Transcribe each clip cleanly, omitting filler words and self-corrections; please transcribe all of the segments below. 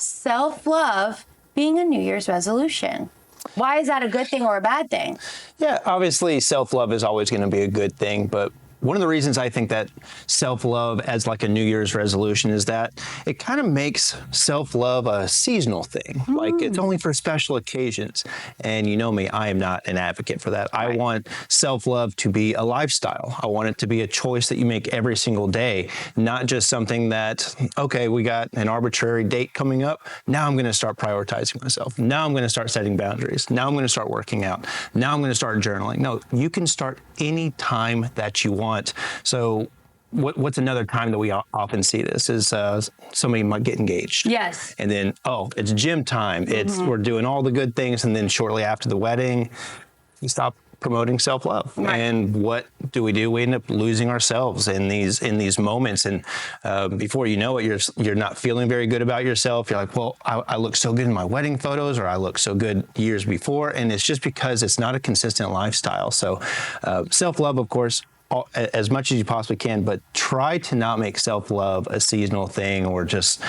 self-love being a New Year's resolution? Why is that a good thing or a bad thing? Yeah, obviously self-love is always going to be a good thing, but one of the reasons I think that self-love as like a New Year's resolution is that it kind of makes self-love a seasonal thing. Like it's only for special occasions. And you know me, I am not an advocate for that. I want self-love to be a lifestyle. I want it to be a choice that you make every single day, not just something that, okay, we got an arbitrary date coming up. Now I'm going to start prioritizing myself. Now I'm going to start setting boundaries. Now I'm going to start working out. Now I'm going to start journaling. No, you can start any time that you want. So what's another time that we often see this is somebody might get engaged. Yes. And then, oh, it's gym time. We're doing all the good things. And then shortly after the wedding, we stop promoting self-love. Right. And what do? We end up losing ourselves in these moments. And before you know it, you're not feeling very good about yourself. You're like, well, I look so good in my wedding photos, or I look so good years before. And it's just because it's not a consistent lifestyle. So self-love, of course, as much as you possibly can, but try to not make self-love a seasonal thing or just,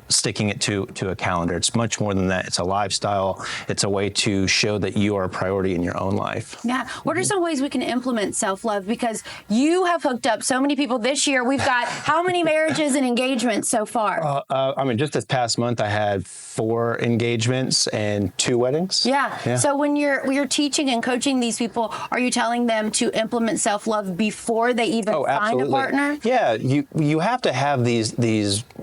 sticking it to a calendar. It's much more than that. It's a lifestyle. It's a way to show that you are a priority in your own life. Yeah. What are some ways we can implement self-love? Because you have hooked up so many people this year. We've got how many marriages and engagements so far? Just this past month, I had 4 engagements and 2 weddings. Yeah. So when you're teaching and coaching these people, are you telling them to implement self-love before they even find a partner? Yeah, you have to have these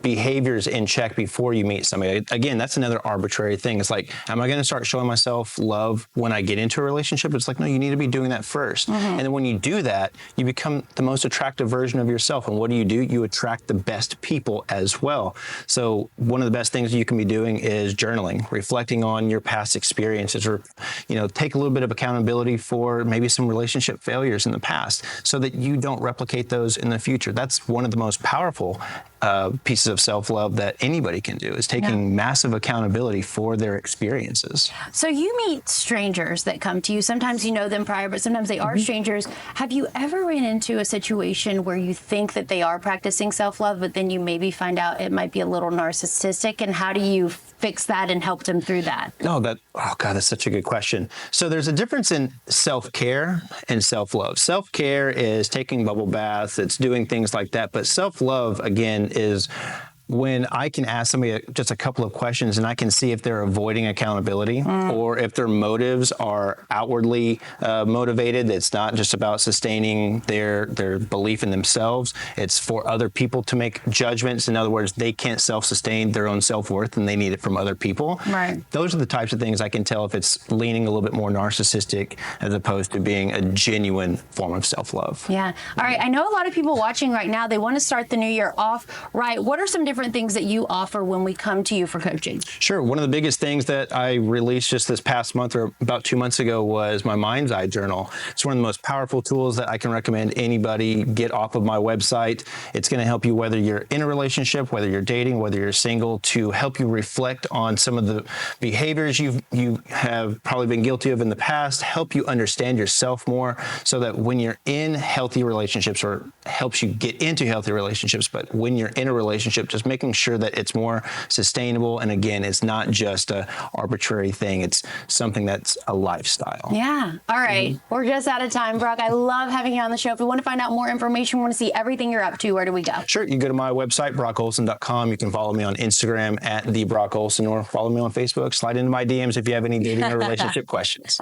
behaviors in check before you meet somebody. Again, that's another arbitrary thing. It's like, am I going to start showing myself love when I get into a relationship? It's like, no, you need to be doing that first. And then when you do that, you become the most attractive version of yourself. And what do? You attract the best people as well. So one of the best things you can be doing is journaling, reflecting on your past experiences, or take a little bit of accountability for maybe some relationship failures in the past, so that you don't replicate those in the future. That's one of the most powerful pieces of self-love that anybody can do, is taking massive accountability for their experiences. So you meet strangers that come to you. Sometimes you know them prior, but sometimes they are strangers. Have you ever ran into a situation where you think that they are practicing self-love, but then you maybe find out it might be a little narcissistic? And how do you fix that and help them through that? Oh God, that's such a good question. So there's a difference in self-care and self-love. Self-care is taking bubble baths, it's doing things like that. But self-love, again, is when I can ask somebody just a couple of questions and I can see if they're avoiding accountability or if their motives are outwardly motivated. It's not just about sustaining their belief in themselves. It's for other people to make judgments. In other words, they can't self-sustain their own self-worth and they need it from other people. Right. Those are the types of things I can tell if it's leaning a little bit more narcissistic as opposed to being a genuine form of self-love. Yeah. All right. I know a lot of people watching right now, they want to start the new year off right. What are some different things that you offer when we come to you for coaching? Sure. One of the biggest things that I released just this past month, or about 2 months ago, was my Mind's Eye Journal. It's one of the most powerful tools that I can recommend anybody get off of my website. It's going to help you whether you're in a relationship, whether you're dating, whether you're single, to help you reflect on some of the behaviors you have probably been guilty of in the past, help you understand yourself more, so that when you're in healthy relationships, or helps you get into healthy relationships, but when you're in a relationship, just making sure that it's more sustainable. And again, it's not just a arbitrary thing. It's something that's a lifestyle. Yeah. All right. We're just out of time, Brock. I love having you on the show. If we want to find out more information, we want to see everything you're up to, where do we go? Sure. You go to my website, brockolson.com. You can follow me on Instagram @TheBrockOlson, or follow me on Facebook. Slide into my DMs if you have any dating or relationship questions.